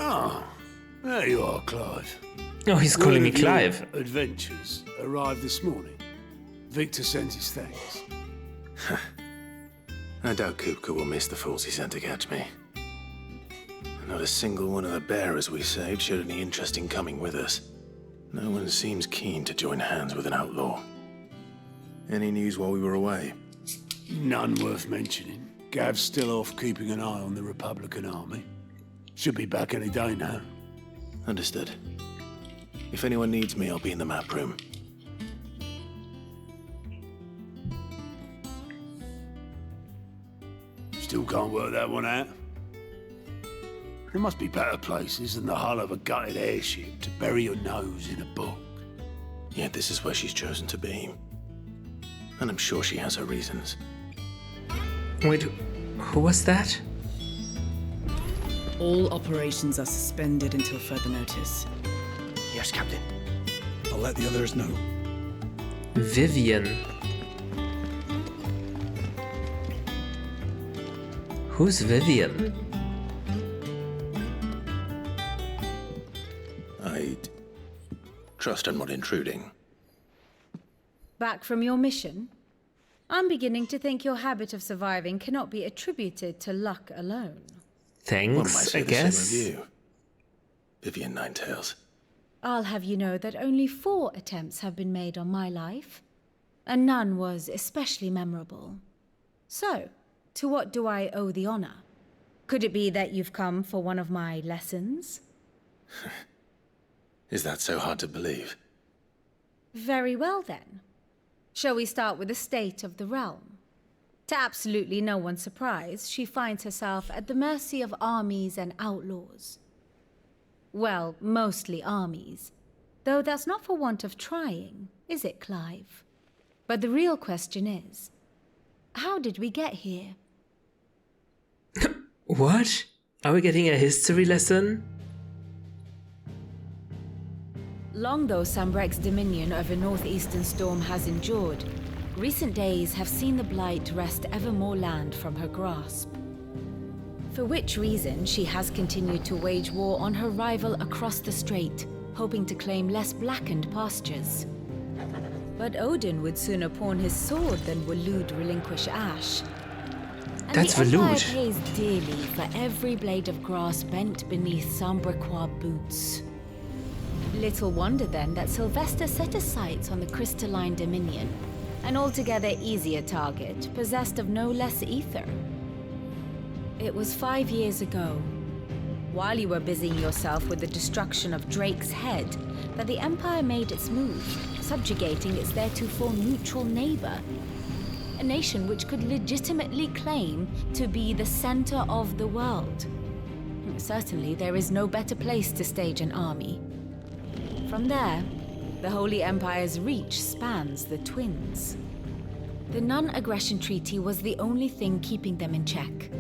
Ah, there you are, Clive. Oh, he's calling me Clive. Adventures arrived this morning. Victor sent his thanks. I doubt Kupka will miss the fools he sent to catch me. Not a single one of the bearers we saved showed any interest in coming with us. No one seems keen to join hands with an outlaw. Any news while we were away? None worth mentioning. Gav's still off keeping an eye on the Republican army. Should be back any day now. Understood. If anyone needs me, I'll be in the map room. Still can't work that one out. There must be better places than the hull of a gutted airship to bury your nose in a book. Yet this is where she's chosen to be. And I'm sure she has her reasons. Wait, who was that? All operations are suspended until further notice. Yes, Captain. I'll let the others know. Vivian. Who's Vivian? I'd trust I'm not intruding. Back from your mission? I'm beginning to think your habit of surviving cannot be attributed to luck alone. One might Thanks, say I the guess. same of you. Vivian Ninetails. I'll have you know that only 4 attempts have been made on my life, and none was especially memorable. So, to what do I owe the honor? Could it be that you've come for one of my lessons? Is that so hard to believe? Very well then. Shall we start with the state of the realm? To absolutely no one's surprise, she finds herself at the mercy of armies and outlaws. Well, mostly armies. Though that's not for want of trying, is it, Clive? But the real question is, how did we get here? What? Are we getting a history lesson? Long though Sambrek's dominion over northeastern Storm has endured, recent days have seen the Blight wrest ever more land from her grasp. For which reason she has continued to wage war on her rival across the strait, hoping to claim less blackened pastures. But Odin would sooner pawn his sword than Waloed relinquish Ash. And That's the Empire Waloed. pays dearly for every blade of grass bent beneath Sambrequois boots. Little wonder then that Sylvester set his sights on the crystalline dominion, an altogether easier target, possessed of no less ether. It was 5 years ago, while you were busying yourself with the destruction of Drake's head, that the Empire made its move, subjugating its theretofore neutral neighbor, a nation which could legitimately claim to be the center of the world. Certainly, there is no better place to stage an army. From there, the Holy Empire's reach spans the Twins. The non-aggression treaty was the only thing keeping them in check.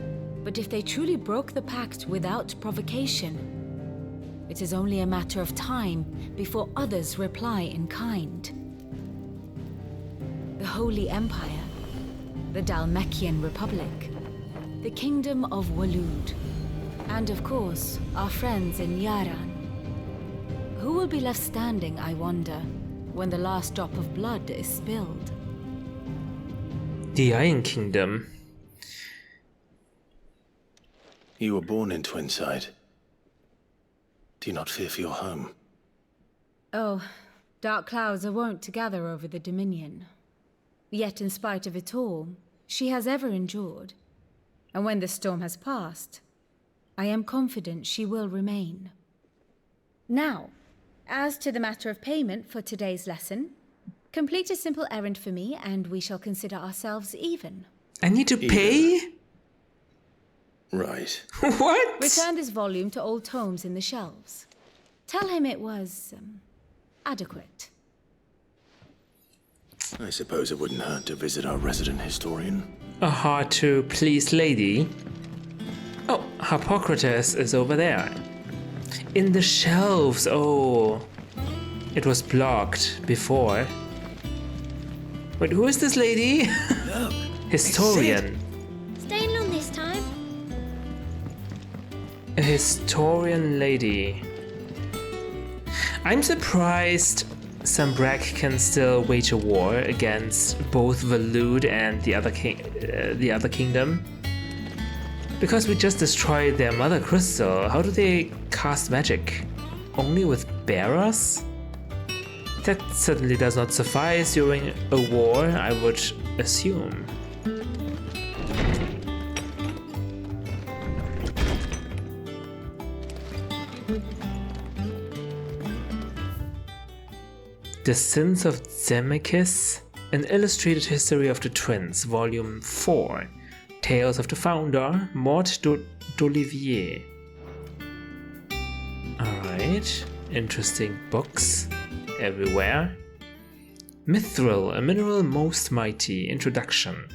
But if they truly broke the pact without provocation, it is only a matter of time before others reply in kind. The Holy Empire, the Dalmekian Republic, the Kingdom of Waloed, and of course, our friends in Yaran. Who will be left standing, I wonder, when the last drop of blood is spilled? The Iron Kingdom. You were born in Twinside. Do you not fear for your home? Oh, dark clouds are wont to gather over the Dominion. Yet in spite of it all, she has ever endured. And when the storm has passed, I am confident she will remain. Now, as to the matter of payment for today's lesson, complete a simple errand for me and we shall consider ourselves even. I need to pay? Right. What? Return this volume to old tomes in the shelves. Tell him it was, adequate. I suppose it wouldn't hurt to visit our resident historian. A hard-to-please lady. Oh, Hippocrates is over there. In the shelves, oh. It was blocked before. Wait, who is this lady? Look. Historian. Staying long this time? A historian lady. I'm surprised Sambrak can still wage a war against both Valud and the other kingdom. Because we just destroyed their mother crystal, how do they cast magic? Only with bearers? That certainly does not suffice during a war, I would assume. The Sins of Zemeckis, an illustrated history of the twins, volume 4. Tales of the Founder, Mort d'Olivier. Alright, interesting books everywhere. Mithril, a mineral most mighty. Introduction.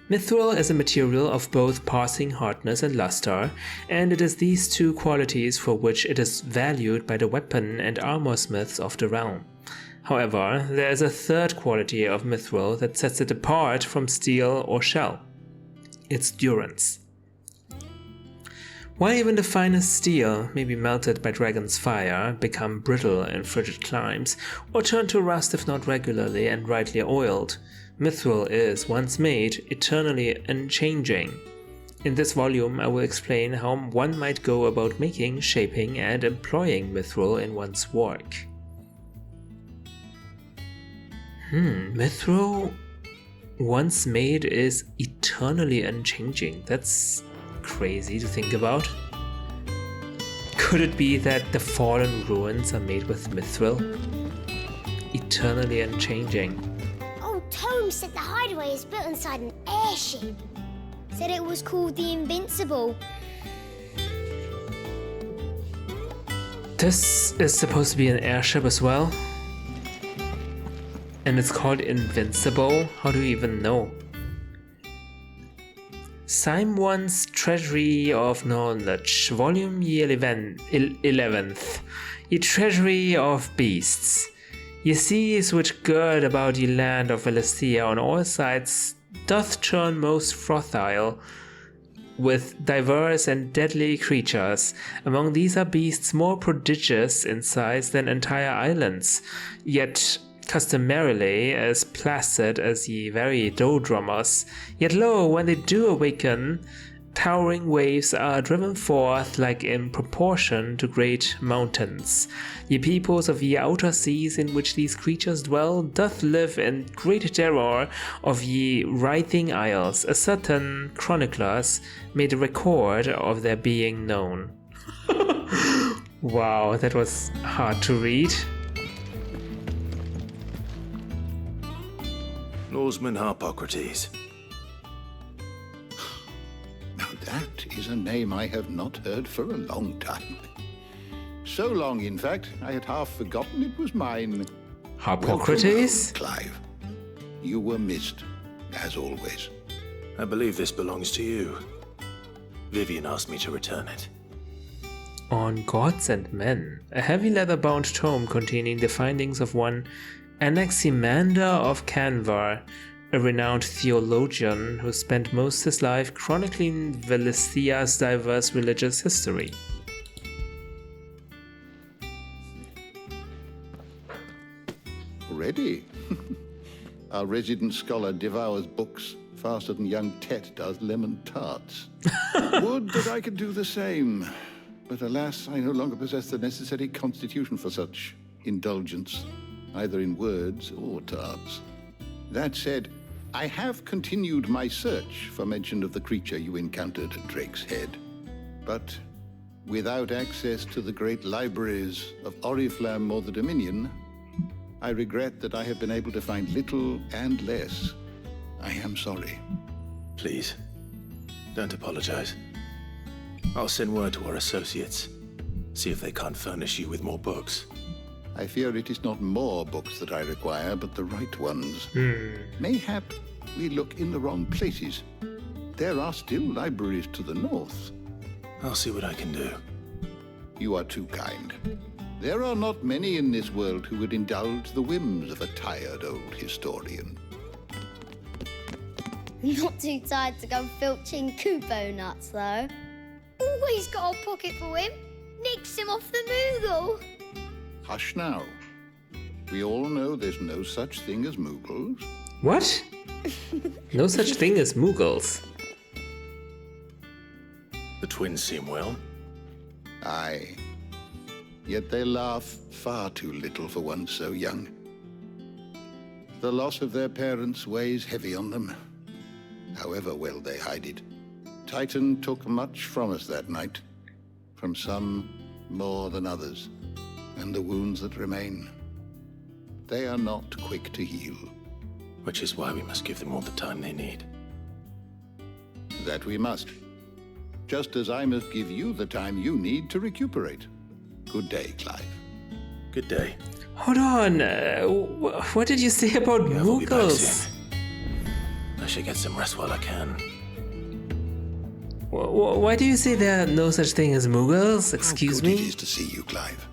Mithril is a material of both passing hardness and luster, and it is these two qualities for which it is valued by the weapon and armor smiths of the realm. However, there is a third quality of mithril that sets it apart from steel or shell: its durance. While even the finest steel may be melted by dragon's fire, become brittle in frigid climes, or turn to rust if not regularly and rightly oiled, mithril is, once made, eternally unchanging. In this volume I will explain how one might go about making, shaping and employing mithril in one's work. Mithril, once made, is eternally unchanging. That's crazy to think about. Could it be that the fallen ruins are made with mithril? Eternally unchanging. Tome said the hideaway is built inside an airship. Said it was called the Invincible. This is supposed to be an airship as well? And it's called Invincible? How do you even know? Simon's Treasury of Knowledge, Volume Ye 11th. Ye Treasury of Beasts. Ye seas which gird about ye land of Philistia on all sides doth churn most frothile with diverse and deadly creatures. Among these are beasts more prodigious in size than entire islands, yet customarily as placid as ye very doldrummers. Yet lo, when they do awaken, towering waves are driven forth like in proportion to great mountains. Ye peoples of ye outer seas in which these creatures dwell doth live in great terror of ye writhing isles. A certain chroniclers made a record of their being known. Wow, that was hard to read. Norseman Harpocrates. Now that is a name I have not heard for a long time. So long, in fact, I had half forgotten it was mine. Harpocrates? Welcome, Clive. You were missed, as always. I believe this belongs to you. Vivian asked me to return it. On Gods and Men, a heavy leather-bound tome containing the findings of one Anaximander of Canvar, a renowned theologian who spent most his life chronicling Velistia's diverse religious history. Ready? Our resident scholar devours books faster than young Tet does lemon tarts. Would that I could do the same. But alas, I no longer possess the necessary constitution for such indulgence, either in words or tarts. That said, I have continued my search for mention of the creature you encountered at Drake's Head. But without access to the great libraries of Oriflamme or the Dominion, I regret that I have been able to find little and less. I am sorry. Please, don't apologize. I'll send word to our associates. See if they can't furnish you with more books. I fear it is not more books that I require, but the right ones. Mayhap we look in the wrong places. There are still libraries to the north. I'll see what I can do. You are too kind. There are not many in this world who would indulge the whims of a tired old historian. Not too tired to go filching Kupo nuts, though. Always got a pocket for him. Nicks him off the Moogle. Hush now. We all know there's no such thing as Moogles. What? No such thing as Moogles. The twins seem well. Aye. Yet they laugh far too little for one so young. The loss of their parents weighs heavy on them, however well they hide it. Titan took much from us that night, from some more than others, and the wounds that remain, they are not quick to heal. Which is why we must give them all the time they need. That we must. Just as I must give you the time you need to recuperate. Good day, Clive. Good day. Hold on. What did you say about Yeah, we'll be back Moogles? soon. I should get some rest while I can. Why do you say there are no such thing as Moogles? Excuse How good me? it is to see you, Clive.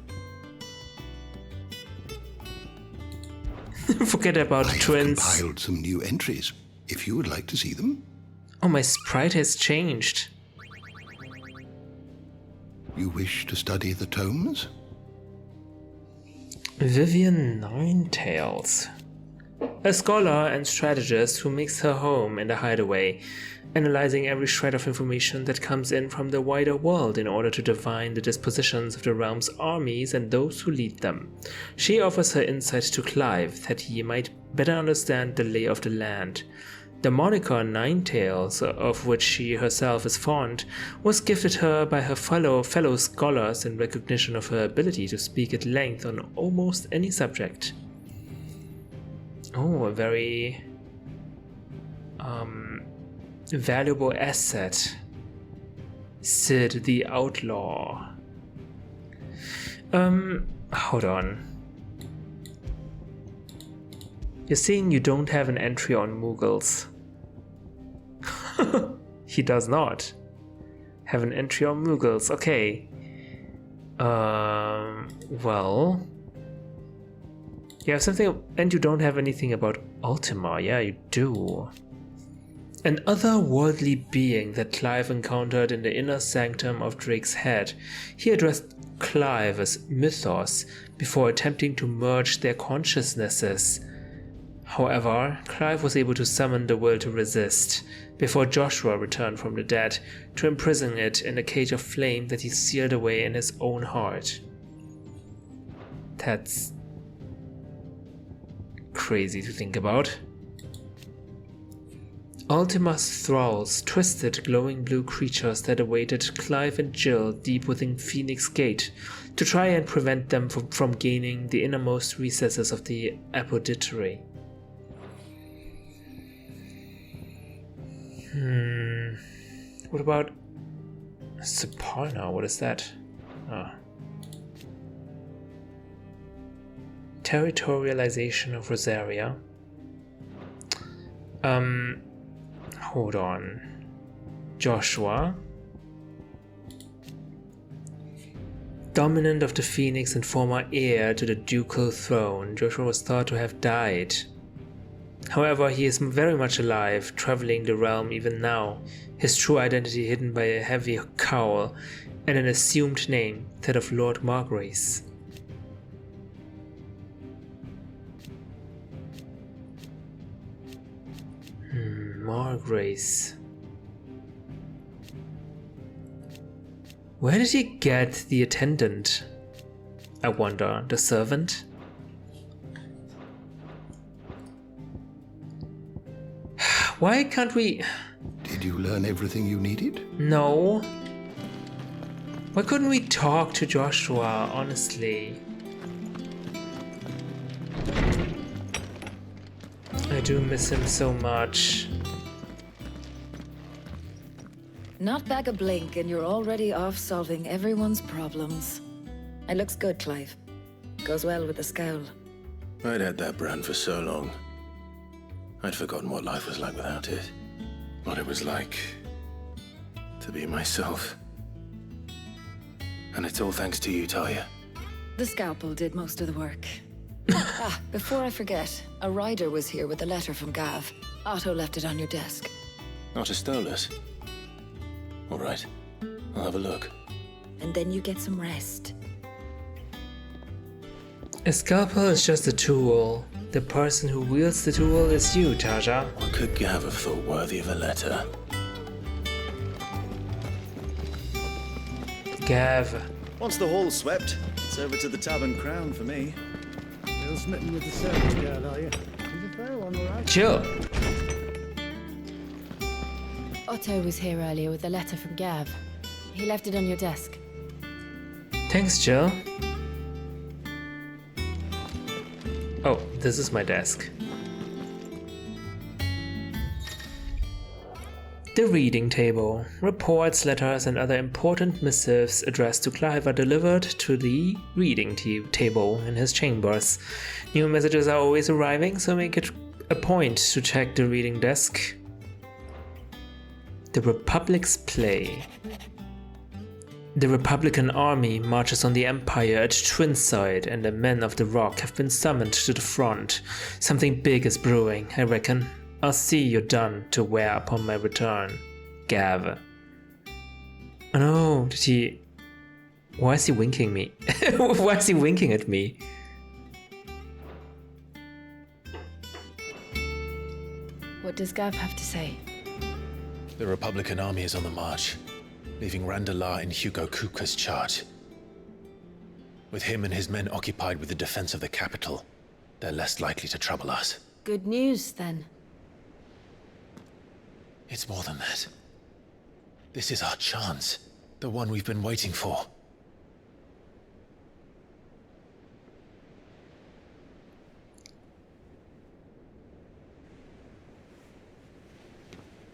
Forget about I have twins. compiled some new entries, if you would like to see them. Oh, my sprite has changed. You wish to study the tomes? Vivian Ninetails. A scholar and strategist who makes her home in the hideaway, analyzing every shred of information that comes in from the wider world in order to divine the dispositions of the realm's armies and those who lead them. She offers her insight to Clive that he might better understand the lay of the land. The moniker Ninetails, of which she herself is fond, was gifted her by her fellow scholars in recognition of her ability to speak at length on almost any subject. Oh, a very valuable asset. Sid the Outlaw. Hold on. You're saying you don't have an entry on Moogles. He does not have an entry on Moogles. Okay. Well. You have something, and you don't have anything about Ultima. Yeah, you do. An otherworldly being that Clive encountered in the inner sanctum of Drake's head. He addressed Clive as Mythos before attempting to merge their consciousnesses. However, Clive was able to summon the will to resist, before Joshua returned from the dead to imprison it in a cage of flame that he sealed away in his own heart. That's crazy to think about. Ultima's thralls twisted glowing blue creatures that awaited Clive and Jill deep within Phoenix Gate to try and prevent them from gaining the innermost recesses of the Apoditary. What about Suparna? What is that? Territorialization of Rosaria. Hold on. Joshua. Dominant of the Phoenix and former heir to the ducal throne, Joshua was thought to have died. However, he is very much alive, traveling the realm even now, his true identity hidden by a heavy cowl and an assumed name, that of Lord Margrace. Margrace. Where did he get the attendant? I wonder, the servant? Why can't we... Did you learn everything you needed? No. Why couldn't we talk to Joshua, honestly? I do miss him so much. Not back a blink and you're already off solving everyone's problems. It looks good, Clive. Goes well with the scowl. I'd had that brand for so long. I'd forgotten what life was like without it. What it was like to be myself. And it's all thanks to you, Talia. The scalpel did most of the work. Before I forget, a rider was here with a letter from Gav. Otto left it on your desk. Not a stolus. All right. I'll have a look. And then you get some rest. A scalpel is just a tool. The person who wields the tool is you, Tarja. What could Gav have thought worthy of a letter? Gav. Once the hall's swept, it's over to the Tavern Crown for me. Still smitten with the service girl, are you? She's a fair one, all right. Jill. Otto was here earlier with a letter from Gav. He left it on your desk. Thanks, Jill. Oh, this is my desk. The reading table. Reports, letters, and other important missives addressed to Clive are delivered to the reading table in his chambers. New messages are always arriving, so make it a point to check the reading desk. The Republic's play. The Republican army marches on the Empire at Twinside, and the men of the Rock have been summoned to the front. Something big is brewing, I reckon. I'll see you're done to wear upon my return. Gav. Oh no, did he... Why is he winking me? Why is he winking at me? What does Gav have to say? The Republican army is on the march, leaving Randalar in Hugo Kupka's charge. With him and his men occupied with the defense of the capital, they're less likely to trouble us. Good news, then. It's more than that. This is our chance, the one we've been waiting for.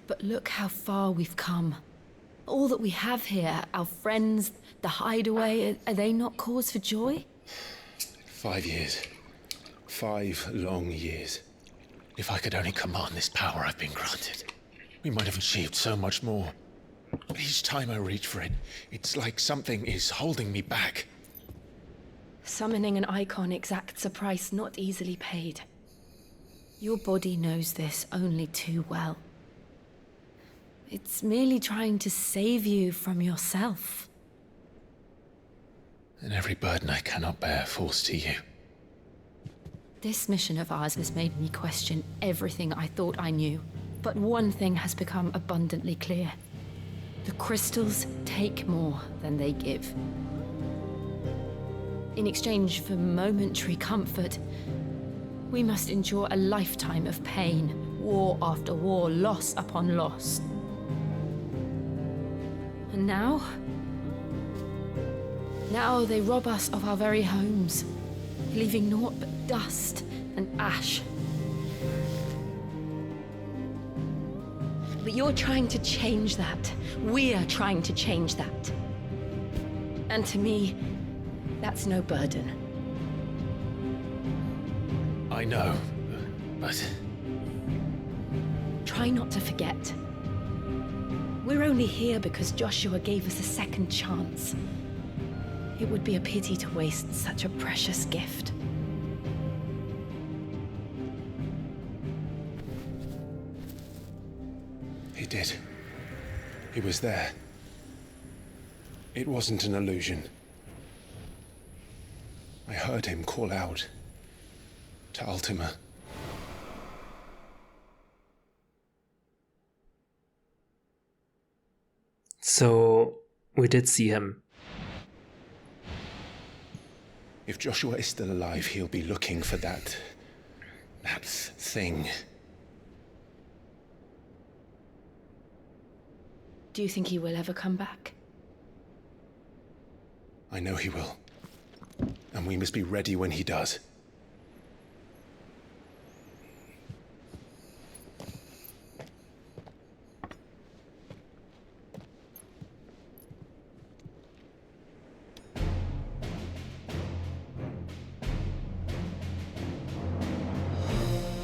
But look how far we've come. All that we have here, our friends, the hideaway, are they not cause for joy? 5 years. 5 long years. If I could only command this power I've been granted, we might have achieved so much more. But each time I reach for it, it's like something is holding me back. Summoning an Eikon exacts a price not easily paid. Your body knows this only too well. It's merely trying to save you from yourself. And every burden I cannot bear falls to you. This mission of ours has made me question everything I thought I knew. But one thing has become abundantly clear. The crystals take more than they give. In exchange for momentary comfort, we must endure a lifetime of pain, war after war, loss upon loss. And now they rob us of our very homes, leaving naught but dust and ash. But you're trying to change that. We're trying to change that. And to me, that's no burden. I know, but... Try not to forget. We're only here because Joshua gave us a second chance. It would be a pity to waste such a precious gift. He did. He was there. It wasn't an illusion. I heard him call out to Ultima. So, we did see him. If Joshua is still alive, he'll be looking for that thing. Do you think he will ever come back? I know he will. And we must be ready when he does.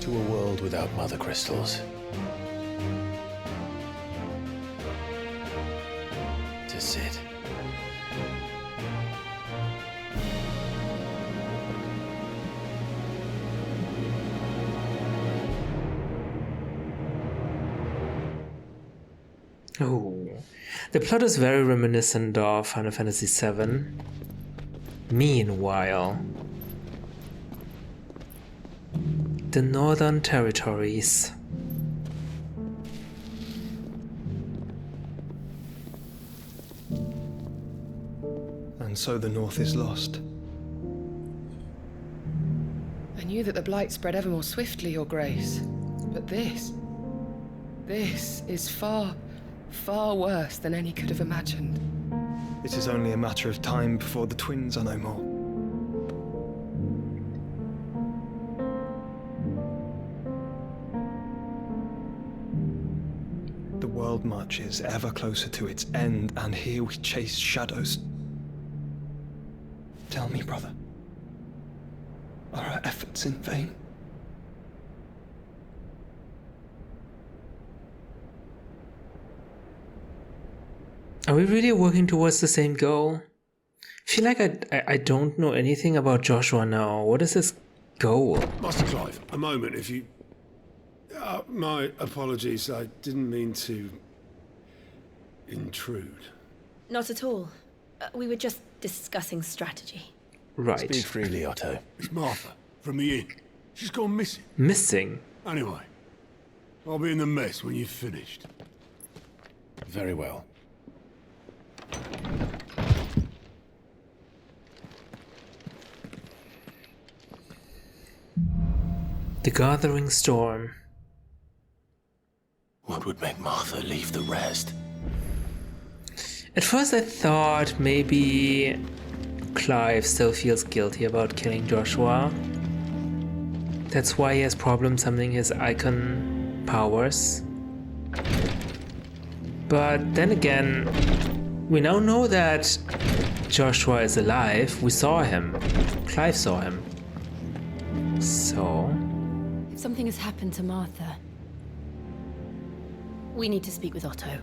To a world without mother crystals. To Sid. The plot is very reminiscent of Final Fantasy VII. Meanwhile, the Northern Territories. And so the North is lost. I knew that the Blight spread ever more swiftly, Your Grace. But this is far, far worse than any could have imagined. It is only a matter of time before the twins are no more. The world marches ever closer to its end, and here we chase shadows. Tell me, brother, are our efforts in vain? Are we really working towards the same goal? I feel like I don't know anything about Joshua now. What is his goal? Master Clive, a moment, if you... my apologies, I didn't mean to... intrude. Not at all. We were just discussing strategy. Right. Speak freely, Otto. It's Martha, from the inn. She's gone missing. Missing? Anyway, I'll be in the mess when you've finished. Very well. The Gathering Storm. What would make Martha leave the rest? At first I thought maybe Clive still feels guilty about killing Joshua. That's why he has problems summoning his Eikon powers. But then again, we now know that Joshua is alive. We saw him. Clive saw him. So... If something has happened to Martha, we need to speak with Otto.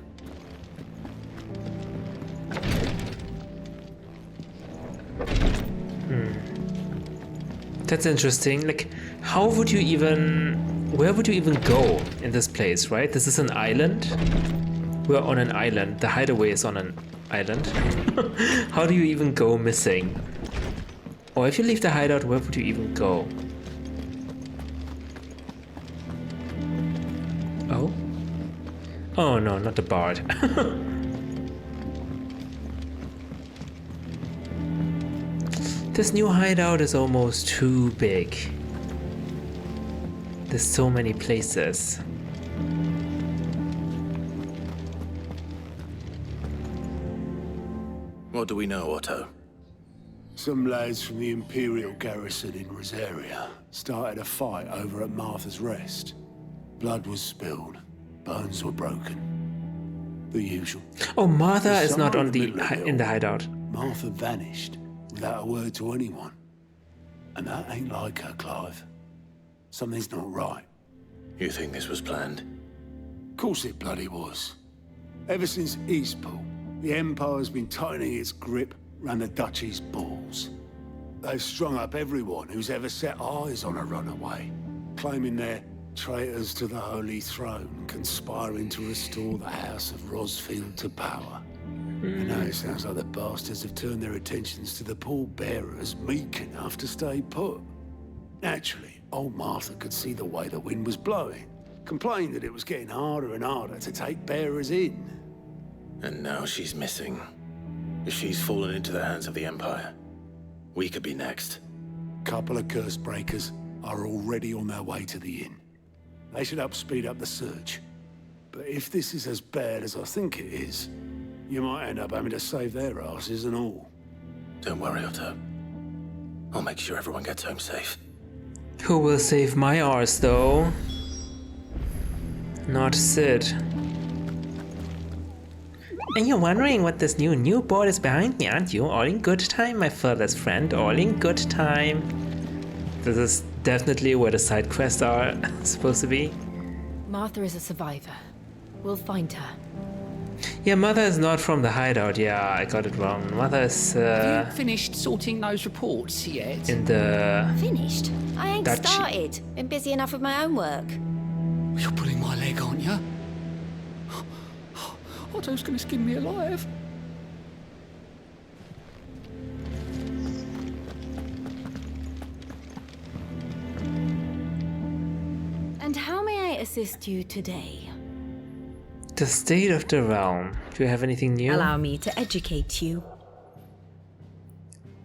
That's interesting. Like, how would you even... Where would you even go in this place, right? This is an island. We're on an island. The hideaway is on an island. How do you even go missing? Or if you leave the hideout, where would you even go? Oh? Oh no, not the bard. This new hideout is almost too big. There's so many places. What do we know, Otto? Some lads from the Imperial garrison in Rosaria started a fight over at Martha's Rest. Blood was spilled, bones were broken. The usual. Oh, Martha is not on in the hideout. Martha vanished without a word to anyone. And that ain't like her, Clive. Something's not right. You think this was planned? Of course it bloody was. Ever since Eastpool, the Empire's been tightening its grip round the Duchy's balls. They've strung up everyone who's ever set eyes on a runaway, claiming they're traitors to the Holy Throne, conspiring to restore the House of Rosfield to power. And now it sounds like the bastards have turned their attentions to the pallbearers meek enough to stay put. Naturally, old Martha could see the way the wind was blowing, complained that it was getting harder and harder to take bearers in. And now she's missing. If she's fallen into the hands of the Empire, we could be next. Couple of curse breakers are already on their way to the inn. They should help speed up the search. But if this is as bad as I think it is, you might end up having to save their asses and all. Don't worry, Otto. I'll make sure everyone gets home safe. Who will save my arse, though? Not Sid. And you're wondering what this new board is behind me, aren't you? All in good time, my furthest friend. All in good time. This is definitely where the side quests are supposed to be. Martha is a survivor. We'll find her. Yeah, Mother is not from the hideout. Yeah, I got it wrong. Mother is Have you finished sorting those reports yet? in the... Finished? I ain't Duchy. started. Been busy enough with my own work. You're pulling my leg, aren't you? Otto's gonna skin me alive. And how may I assist you today? The state of the realm. Do you have anything new? Allow me to educate you.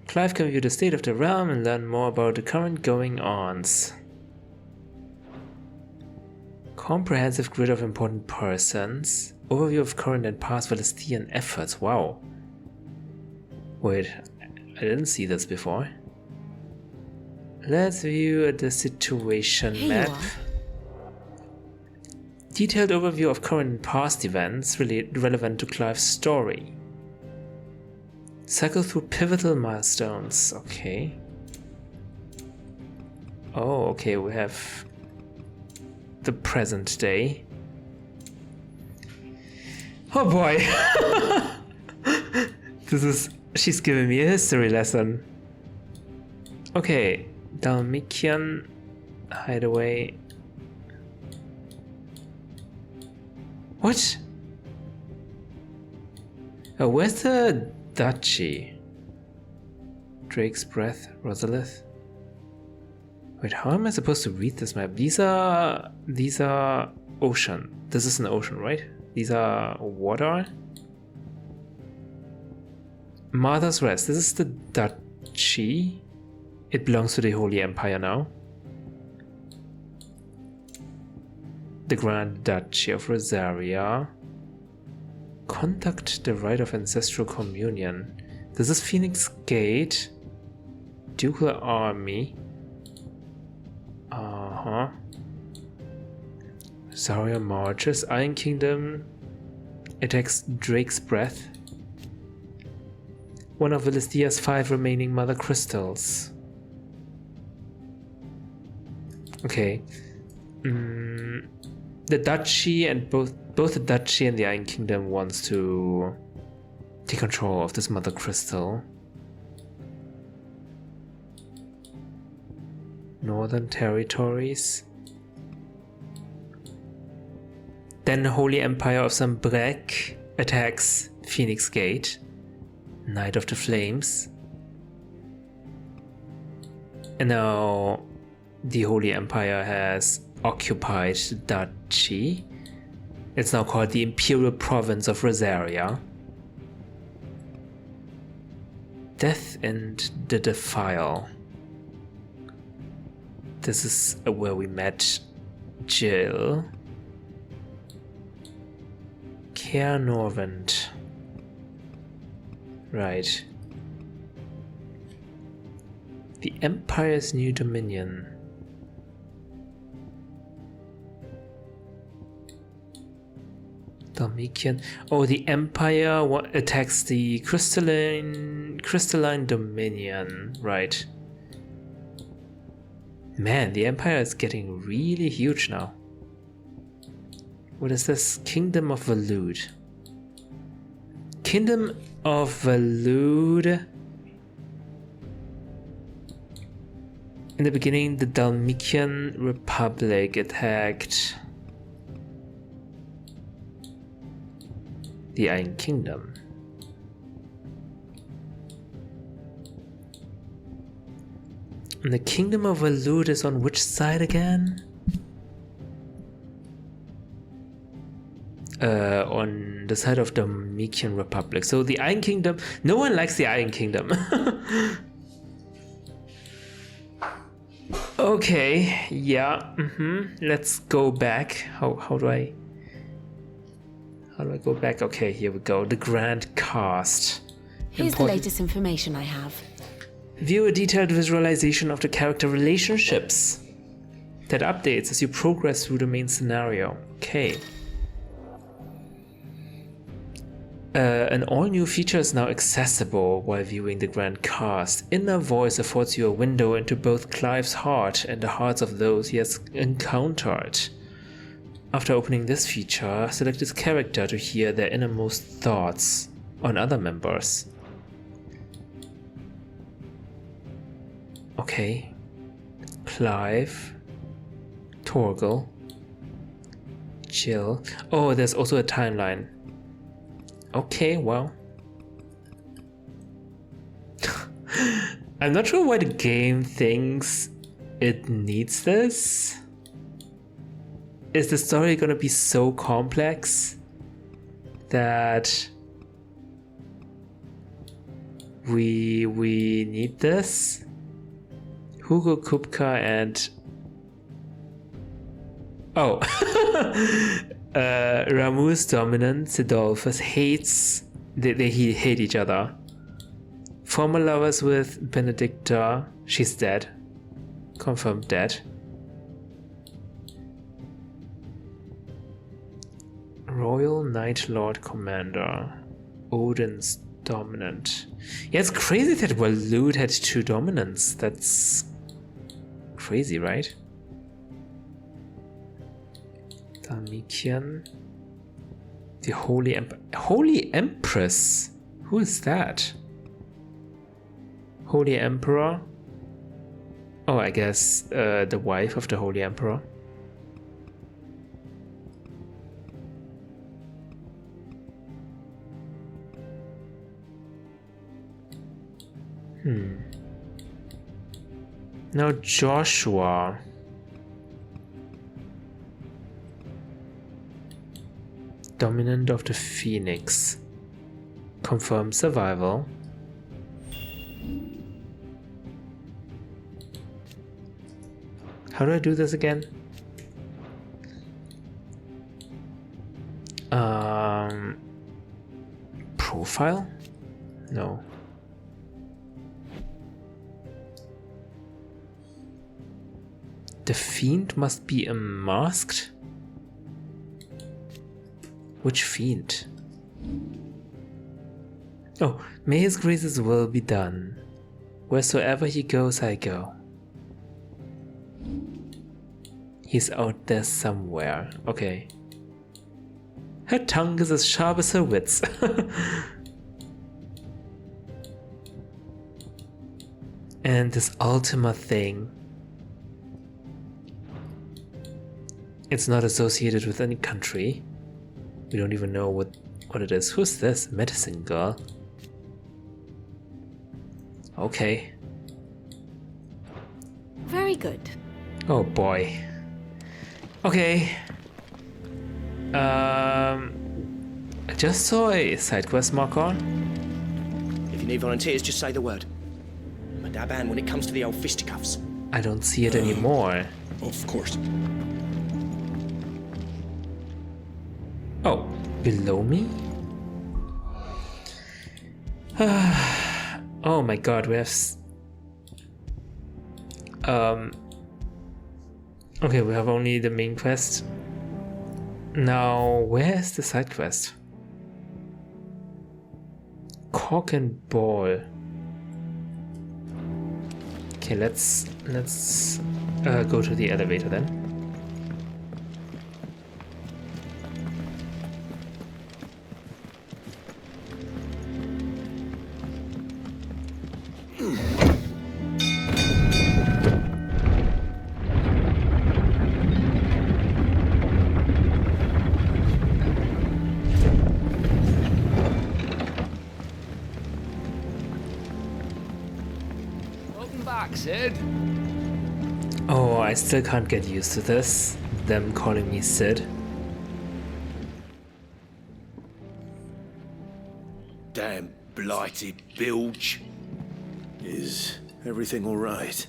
Clive can view the state of the realm and learn more about the current going-ons. Comprehensive grid of important persons. Overview of current and past Valestian efforts. Wow. Wait, I didn't see this before. Let's view the situation map. Detailed overview of current and past events relevant to Clive's story. Cycle through pivotal milestones. Okay. Oh, okay, we have the present day. Oh boy! She's giving me a history lesson. Okay, Dalmatian hideaway. What? Oh, where's the duchy? Drake's Breath, Rosalith. Wait, how am I supposed to read this map? These are ocean. This is an ocean, right? These are water. Mother's Rest. This is the duchy. It belongs to the Holy Empire now. The Grand Duchy of Rosaria. Conduct the rite of ancestral communion. This is Phoenix Gate. Ducal Army. Rosaria marches. Iron Kingdom attacks Drake's Breath. One of Valistia's 5 remaining mother crystals. Okay. The duchy and both the duchy and the Iron Kingdom wants to take control of this mother crystal. Northern territories. Then the Holy Empire of Sambrek attacks Phoenix Gate, Knight of the Flames. And now the Holy Empire has occupied the duchy. It's now called the Imperial Province of Rosaria. Death and the Defile. This is where we met Jill. Caer Norvent. Right. The Empire's New Dominion. Dalmatian. Oh, the Empire attacks the crystalline Dominion. Right. Man, the Empire is getting really huge now. What is this? Kingdom of Valud. Kingdom of Valud. In the beginning, the Dalmatian Republic attacked the Iron Kingdom. And the Kingdom of Valud is on which side again? On the side of the Dalmatian Republic. So the Iron Kingdom, no one likes the Iron Kingdom. Okay, yeah, let's go back. How do I go back? Okay, here we go. The Grand Cast. Here's the latest information I have. View a detailed visualization of the character relationships that updates as you progress through the main scenario. Okay. An all-new feature is now accessible while viewing the Grand Cast. Inner Voice affords you a window into both Clive's heart and the hearts of those he has encountered. After opening this feature, select his character to hear their innermost thoughts on other members. Okay. Clive. Torgal. Jill. Oh, there's also a timeline. Okay, well. I'm not sure why the game thinks it needs this. Is the story gonna be so complex that we need this? Hugo Kupka and Ramus dominant Sidolphus hates they hate each other. Former lovers with Benedicta, she's dead. Confirmed dead. Royal Knight Lord Commander. Odin's dominant. Yeah, it's crazy that Walud had 2 dominants. That's crazy, right? Damikian. The Holy Empress? Who is that? Holy Emperor? Oh, I guess the wife of the Holy Emperor. Now Joshua. Dominant of the Phoenix. Confirmed survival. How do I do this again? Profile? No. The fiend must be unmasked? Which fiend? Oh, may his grace's will be done. Wheresoever he goes, I go. He's out there somewhere. Okay. Her tongue is as sharp as her wits. And this Ultima thing. It's not associated with any country. We don't even know what it is. Who's this? Medicine girl. Okay. Very good. Oh boy. Okay. I just saw a side quest marker. If you need volunteers, just say the word. I'm a daban when it comes to the old fisticuffs. I don't see it anymore. Of course. Oh, below me? Oh my god, we have... Okay, we have only the main quest. Now, where is the side quest? Cock and ball. Okay, let's go to the elevator then. Sid? Oh, I still can't get used to this. Them calling me Sid. Damn blighted bilge. Is everything all right?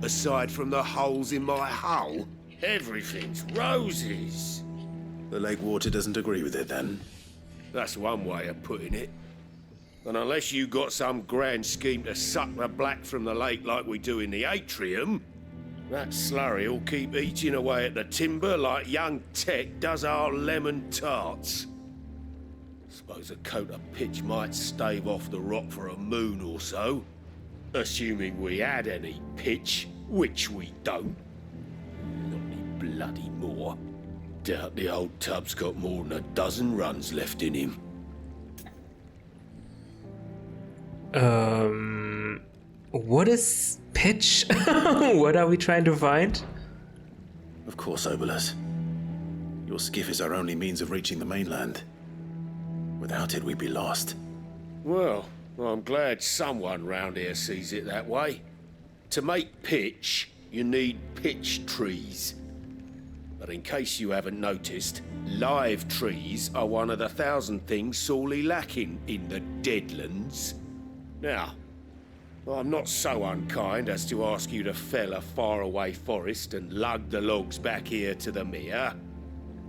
Aside from the holes in my hull, everything's roses. The lake water doesn't agree with it, then? That's one way of putting it. And unless you got some grand scheme to suck the black from the lake like we do in the atrium, that slurry'll keep eating away at the timber like young Tech does our lemon tarts. Suppose a coat of pitch might stave off the rock for a moon or so, assuming we had any pitch, which we don't. Not any bloody more. Doubt the old tub's got more than a dozen runs left in him. What is pitch? What are we trying to find? Of course, Obolus. Your skiff is our only means of reaching the mainland. Without it, we'd be lost. Well, I'm glad someone round here sees it that way. To make pitch, you need pitch trees. But in case you haven't noticed, live trees are one of the 1,000 things sorely lacking in the Deadlands. Now, I'm not so unkind as to ask you to fell a faraway forest and lug the logs back here to the mere,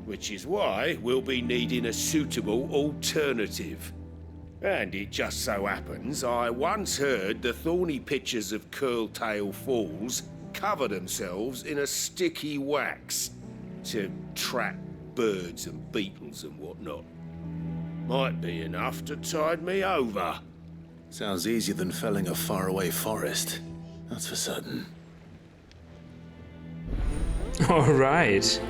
which is why we'll be needing a suitable alternative. And it just so happens I once heard the thorny pitchers of Curltail Falls cover themselves in a sticky wax to trap birds and beetles and whatnot. Might be enough to tide me over. Sounds easier than felling a faraway forest. That's for certain. All right.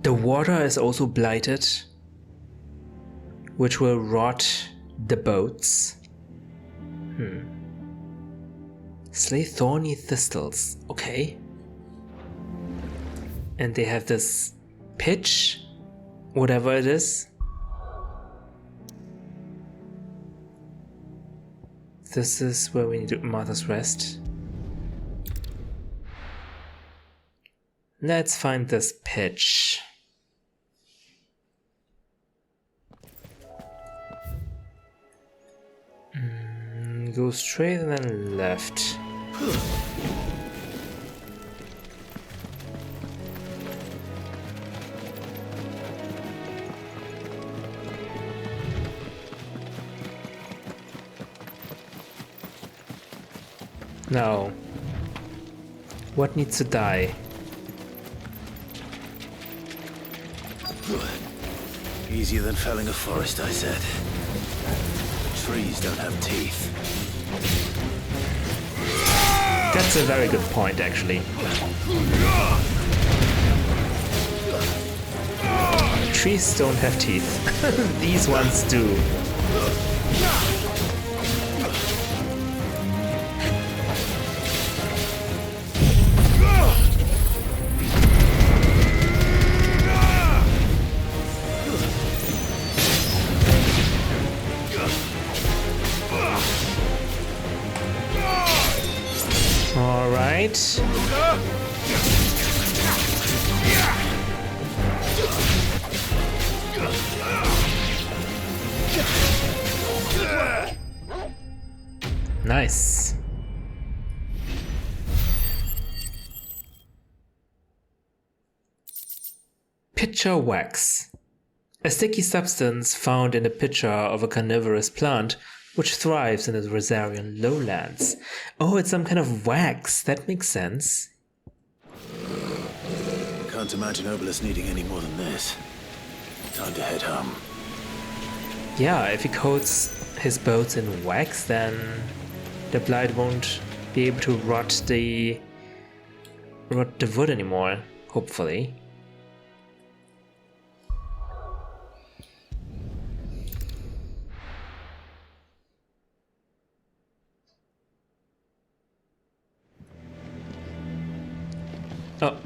The water is also blighted, which will rot the boats. Slay thorny thistles, okay. And they have this pitch, whatever it is. This is where we need to Martha's Rest. Let's find this pitch. Go straight and then left. Now, what needs to die? Easier than felling a forest, I said. Trees don't have teeth. That's a very good point, actually. Trees don't have teeth. These ones do. Nice. Pitcher wax. A sticky substance found in the pitcher of a carnivorous plant which thrives in the Rosarian lowlands. Oh, it's some kind of wax. That makes sense. Can't imagine Obelisk needing any more than this. Time to head home. Yeah, if he coats his boats in wax, then the blight won't be able to rot the wood anymore, hopefully. Oh,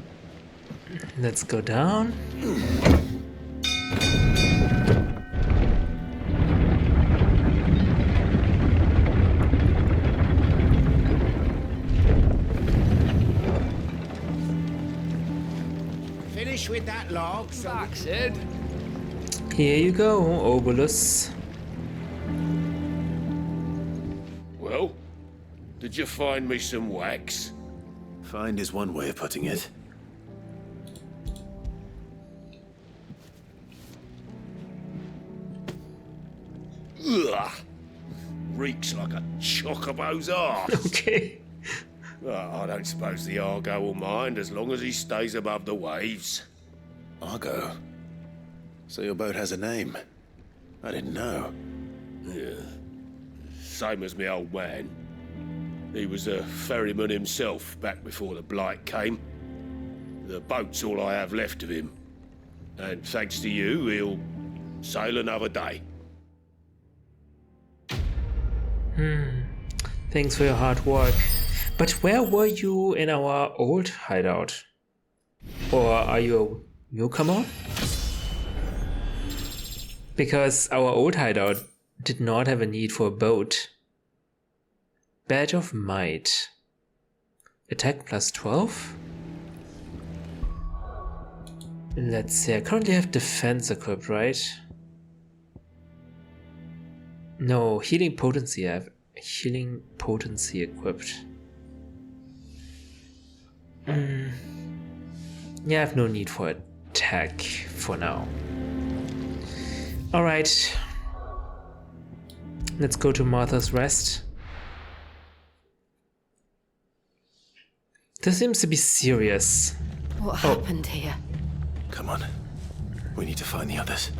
let's go down. Finish with that log, so that's it. Here you go, Obelisk. Well, did you find me some wax? Find is one way of putting it. Ugh! Reeks like a chocobo's arse. Okay. Well, I don't suppose the Argo will mind as long as he stays above the waves. Argo? So your boat has a name? I didn't know. Yeah. Same as me old man. He was a ferryman himself back before the blight came. The boat's all I have left of him. And thanks to you, he'll sail another day. Thanks for your hard work. But where were you in our old hideout? Or are you a newcomer? Because our old hideout did not have a need for a boat. Badge of Might. Attack plus 12? Let's see, I currently have defense equipped, right? No, healing potency. I have healing potency equipped. Yeah, I have no need for attack for now. Alright. Let's go to Martha's Rest. This seems to be serious. What happened here? Come on. We need to find the others.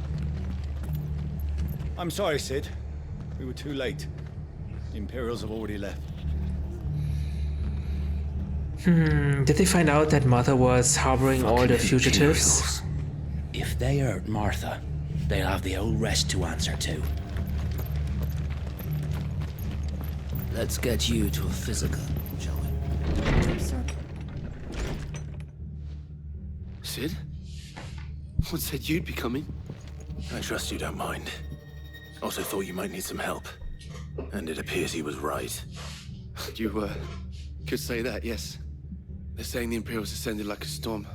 I'm sorry, Sid. We were too late. The Imperials have already left. Did they find out that Martha was harboring all the fugitives? If they hurt Martha, they'll have the old rest to answer to. Let's get you to a physical, shall we? Sid? What said you'd be coming? I trust you don't mind. Also thought you might need some help. And it appears he was right. You, could say that, yes. They're saying the Imperials ascended like a storm.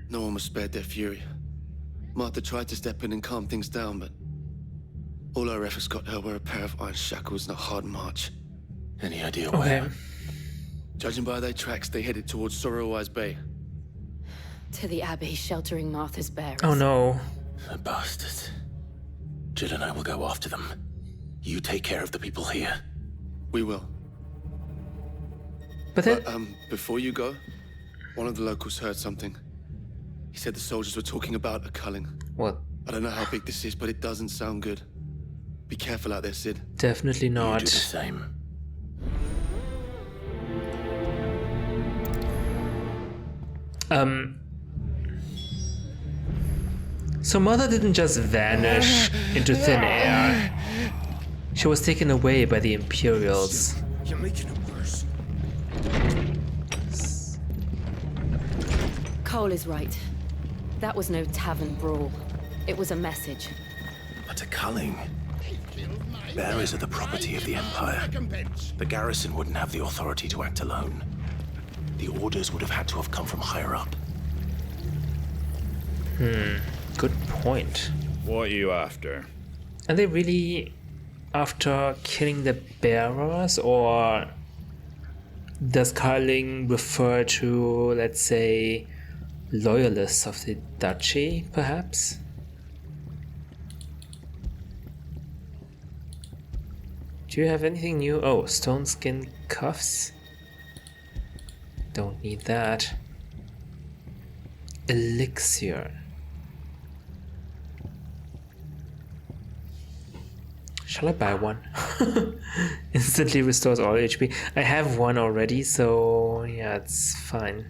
No one was spared their fury. Martha tried to step in and calm things down, but all our efforts got her were a pair of iron shackles and a hard march. Any idea where? Judging by their tracks, they headed towards Sorrowwise Bay. To the Abbey sheltering Martha's bearers. Oh no. The bastards. Jill and I will go after them. You take care of the people here. We will. But before you go, one of the locals heard something. He said the soldiers were talking about a culling. What? I don't know how big this is, but it doesn't sound good. Be careful out there, Sid. Definitely not. You do the same. So Mother didn't just vanish into thin air. She was taken away by the Imperials. You're making it worse. Cole is right. That was no tavern brawl. It was a message. But a culling. Bearers are the property of the Empire. The garrison wouldn't have the authority to act alone. The orders would have had to have come from higher up. Good point. What are you after? Are they really after killing the bearers, or does culling refer to, let's say, loyalists of the duchy, perhaps? Do you have anything new? Oh, stone skin cuffs. Don't need that. Elixir. Shall I buy one? Instantly restores all HP. I have one already, so yeah, it's fine.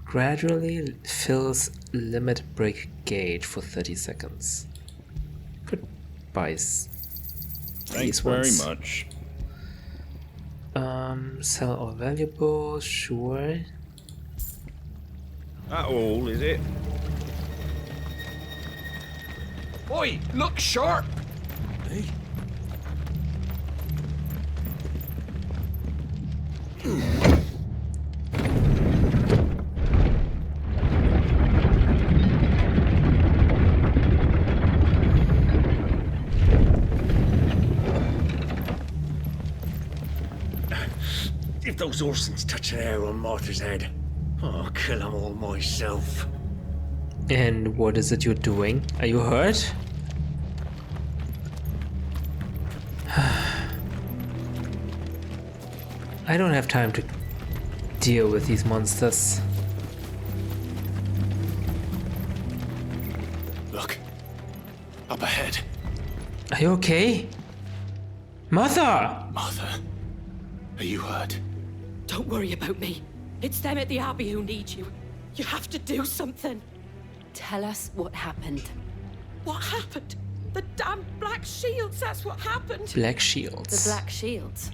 Gradually fills limit break gauge for 30 seconds. Could buy Thanks very much. Sell all valuables, sure. That all, is it? Oi, look sharp! Hey. If those Orsons touch an arrow on Martha's head, I'll kill them all myself. And what is it you're doing? Are you hurt? I don't have time to deal with these monsters. Look. Up ahead. Are you okay? Martha! Martha, are you hurt? Don't worry about me. It's them at the Abbey who need you. You have to do something. Tell us what happened. What happened? The damn Black Shields, that's what happened. Black Shields. The Black Shields?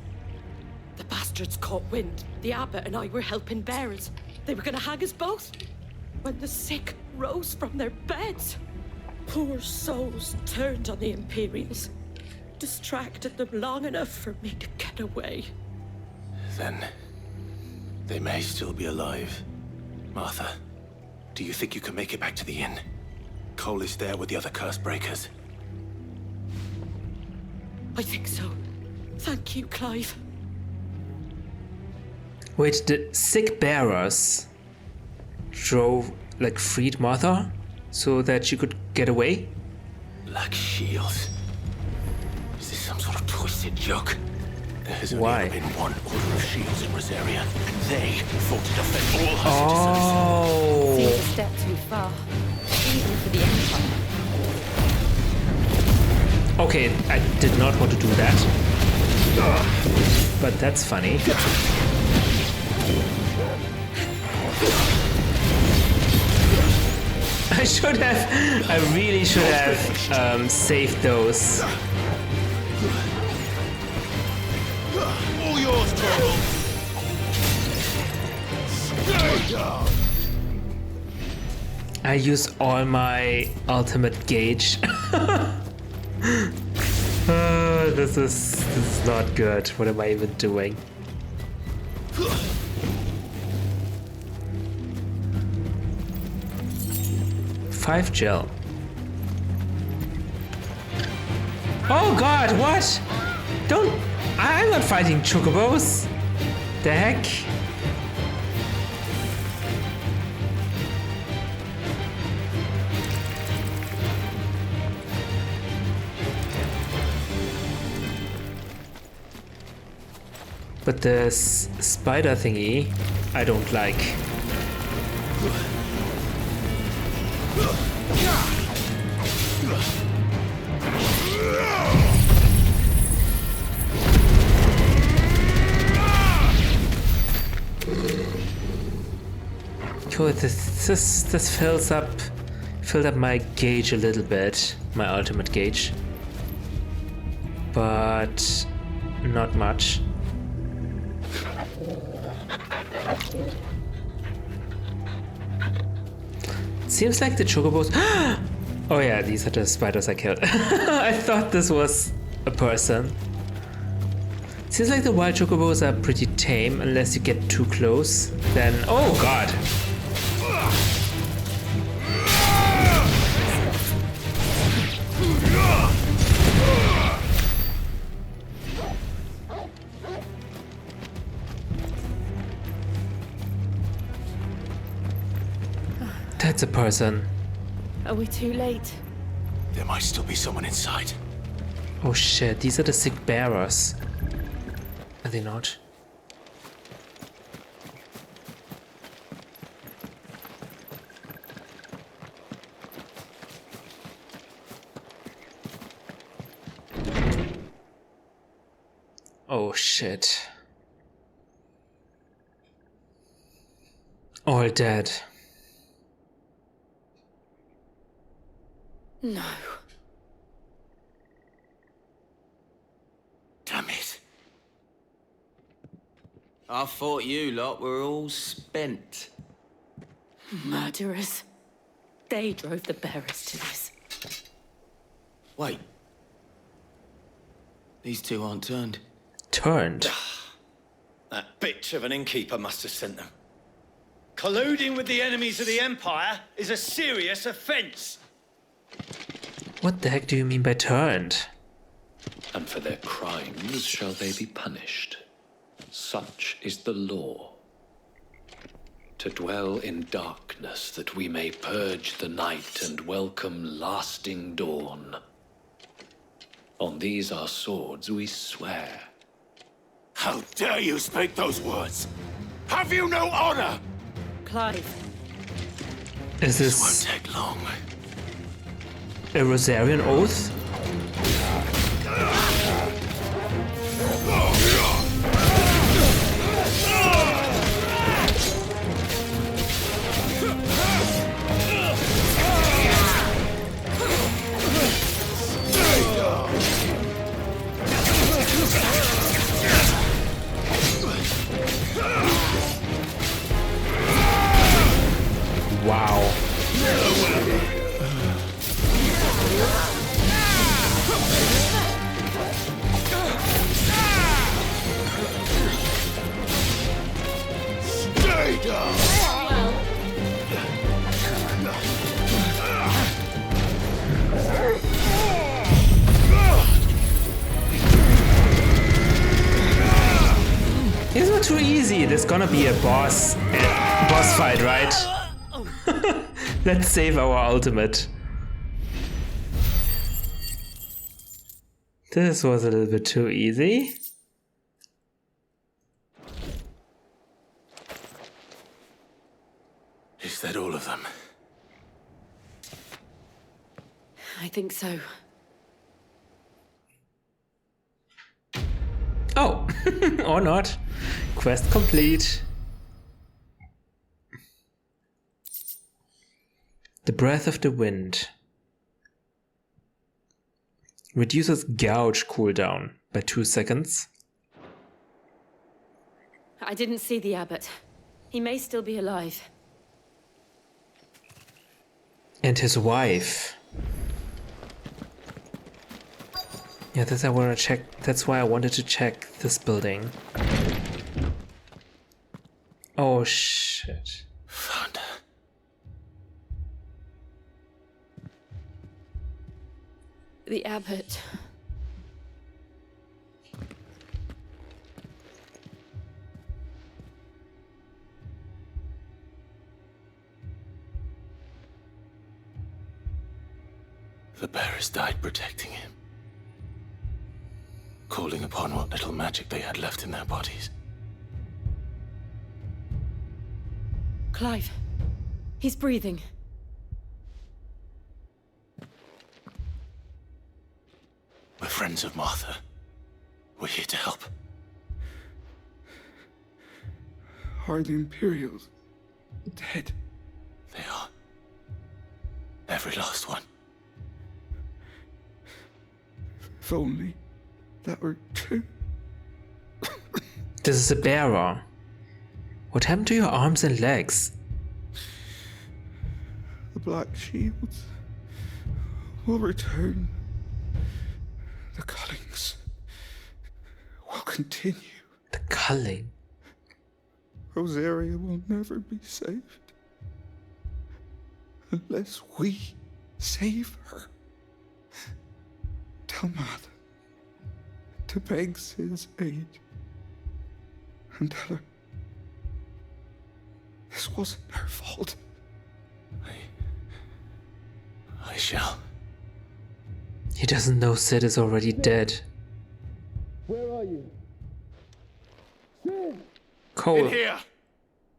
The bastards caught wind. The abbot and I were helping bearers. They were gonna hang us both. When the sick rose from their beds, poor souls turned on the Imperials. Distracted them long enough for me to get away. Then they may still be alive. Martha, do you think you can make it back to the inn? Cole is there with the other curse breakers. I think so. Thank you, Clive. Wait, the sick bearers freed Martha so that she could get away? Black Shields. Is this some sort of twisted joke? There has only ever been one Order of Shields in Rosaria, and they fought to defend all hostages. Seems a step too far, even for the Empire. Okay, I did not want to do that. But that's funny. I really should have saved those. All yours, Turtle. I use all my ultimate gauge. This is not good. What am I even doing? Five gel. Oh god, what? I'm not fighting chocobos. The heck? But the spider thingy, I don't like. Cool, this filled up my gauge a little bit, my ultimate gauge, but not much. Seems like the chocobos. Oh yeah, these are the spiders I killed. I thought this was a person. Seems like the wild chocobos are pretty tame unless you get too close. Then, oh god. That's a person. Are we too late? There might still be someone inside. Oh shit, these are the sick bearers. Are they not? Oh shit. All dead. No. Damn it. I thought you lot were all spent. Murderers. They drove the bearers to this. Wait. These two aren't turned. Turned? That bitch of an innkeeper must have sent them. Colluding with the enemies of the Empire is a serious offense. What the heck do you mean by turned? And for their crimes shall they be punished. Such is the law. To dwell in darkness that we may purge the night and welcome lasting dawn. On these our swords we swear. How dare you speak those words? Have you no honor? Clive. Is this won't take long. A Rosarian oath? Surely there's gonna be a boss fight, right? Let's save our ultimate. This was a little bit too easy. Is that all of them? I think so. Oh, or not. Quest complete. The Breath of the Wind. Reduces gouge cooldown by 2 seconds. I didn't see the abbot. He may still be alive. And his wife. Yeah, that's I want to check. That's why I wanted to check this building. Oh shit. Found her. The abbot. The bearers died protecting him. Calling upon what little magic they had left in their bodies. Clive. He's breathing. We're friends of Martha. We're here to help. Are the Imperials dead? They are. Every last one. If only that were true. This is a bearer. What happened to your arms and legs? The Black Shields will return. The cullings will continue. The culling? Rosaria will never be saved unless we save her. Tell Matt to beg his aid and tell her this wasn't her fault. I shall. He doesn't know Sid is already dead. Where are you? Sid! Cole. In here!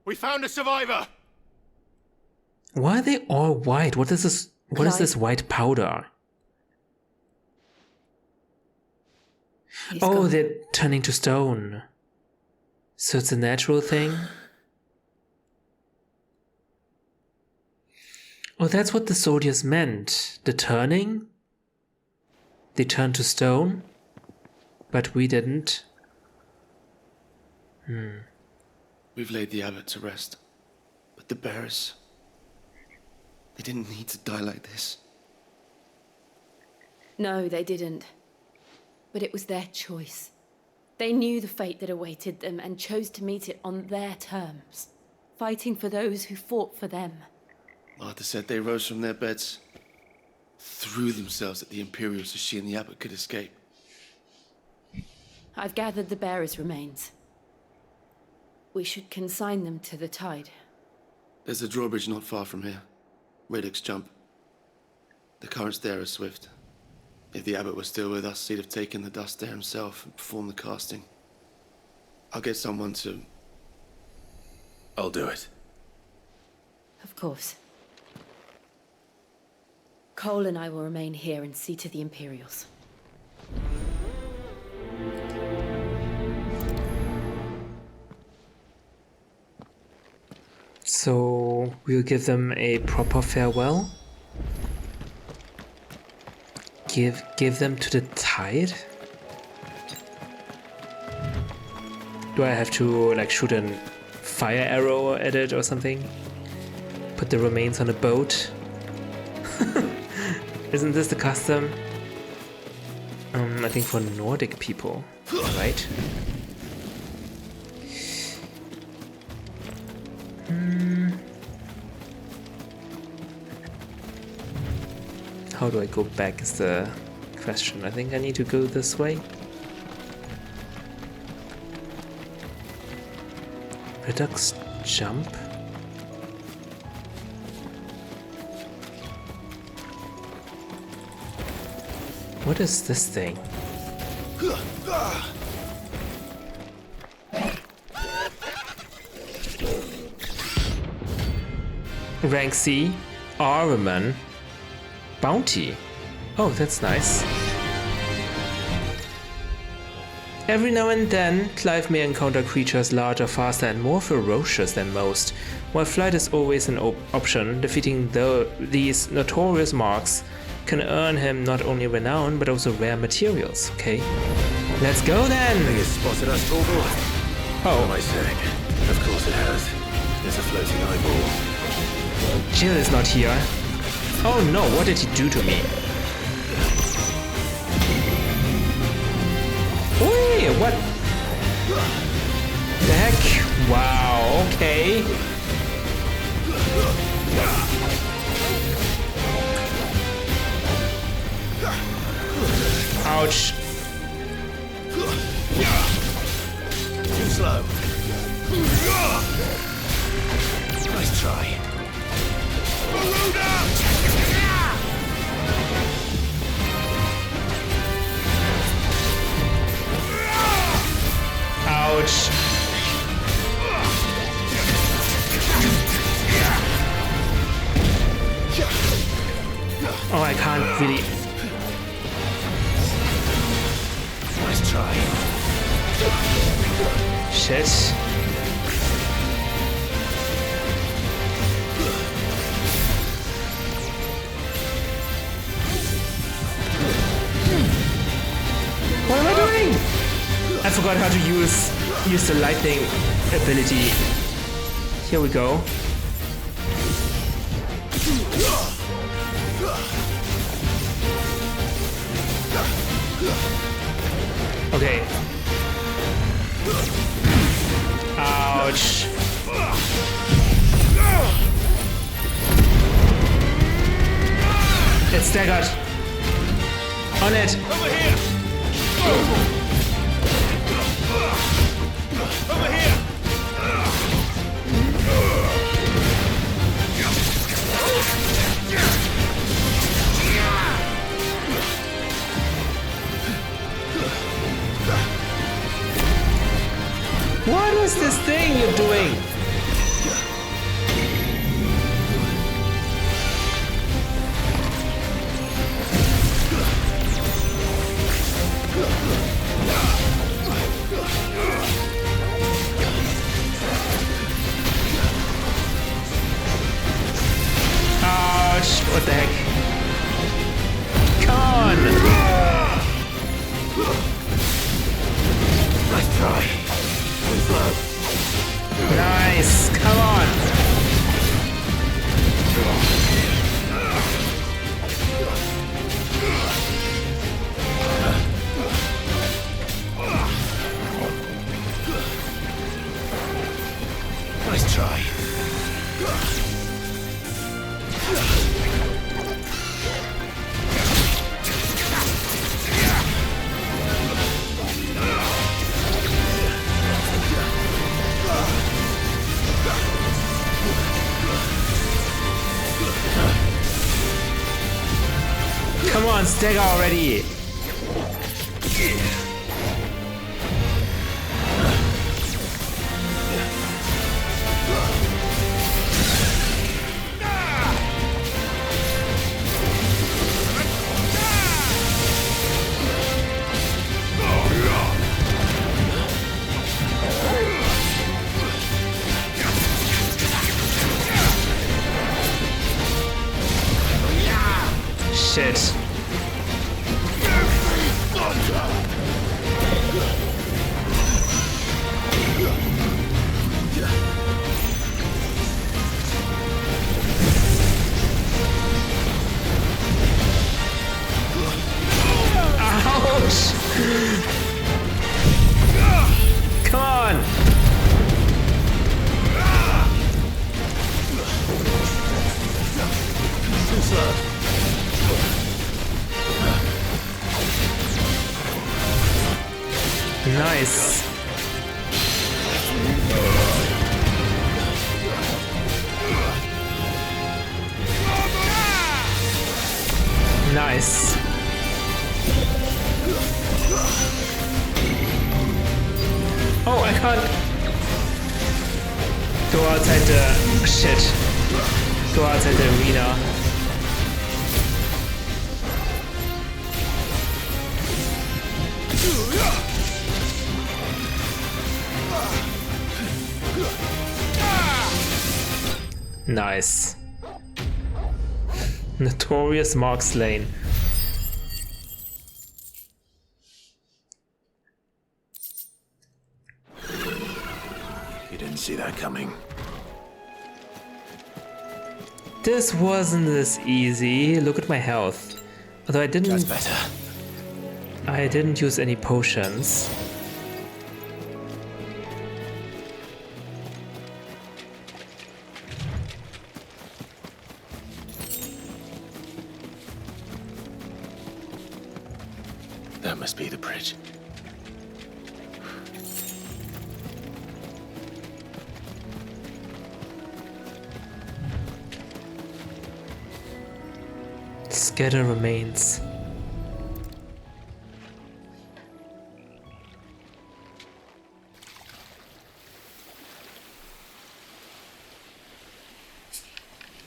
We found a survivor! Why are they all white? What is this? What is this white powder? Oh, they're turning to stone. So it's a natural thing? Oh, that's what the soldiers meant. The turning? They turned to stone? But we didn't. We've laid the abbot to rest. But the bearers... they didn't need to die like this. No, they didn't. But it was their choice. They knew the fate that awaited them and chose to meet it on their terms, fighting for those who fought for them. Martha said they rose from their beds, threw themselves at the Imperials so she and the abbot could escape. I've gathered the bearers' remains. We should consign them to the tide. There's a drawbridge not far from here. Radix jump. The currents there are swift. If the abbot was still with us, he'd have taken the dust there himself and performed the casting. I'll get someone to... I'll do it. Of course. Cole and I will remain here and see to the Imperials. So we'll give them a proper farewell. Give them to the tide? Do I have to like shoot a fire arrow at it or something? Put the remains on a boat? Isn't this the custom? I think for Nordic people, right? How do I go back is the question. I think I need to go this way. Redux jump. What is this thing? Rank C, Ahriman, Bounty. Oh, that's nice. Every now and then, Clive may encounter creatures larger, faster and more ferocious than most. While flight is always an option, defeating these notorious marks can earn him not only renown, but also rare materials. Okay, let's go then! Think it's spotted us, Torval? Oh. What am I saying? Of course it has. There's a floating eyeball. Jill is not here. Oh no, what did he do to me? Wait, what the heck? Wow, okay. Ouch. Too slow. Nice try. Ouch. Oh, I can't really. Nice try. Shit. What am I doing? I forgot how to use the lightning ability. Here we go. Okay. Ouch. It's staggered. On it. Over here. Over here. What is this thing you're doing? Ouch, what the heck? Come on! Nice try. Nice, come on! Nice try. Come on, stagger already! Shit. Ouch! Come on! Too slow. Nice. Nice. Oh, I can't go outside the shit. Go outside the arena. Nice. Notorious Mark slain. You didn't see that coming. This wasn't as easy. Look at my health. Although I didn't. That's better. I didn't use any potions. That must be the bridge. Scatter remains.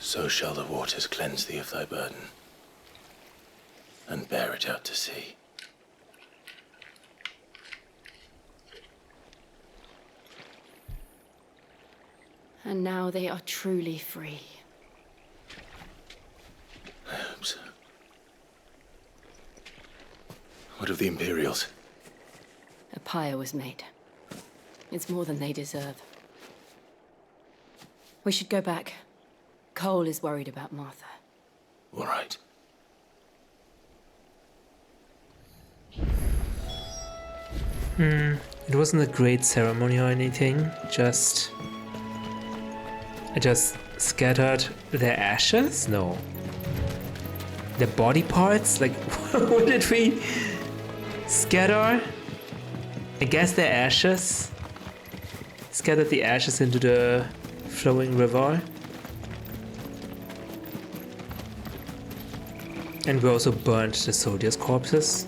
So shall the waters cleanse thee of thy burden, and bear it out to sea. And now they are truly free. I hope so. What of the Imperials? A pyre was made. It's more than they deserve. We should go back. Cole is worried about Martha. All right. It wasn't a great ceremony or anything. I just scattered their ashes? No. Their body parts? Like, what did we scatter? I guess their ashes. Scattered the ashes into the flowing river. And we also burned the soldiers' corpses.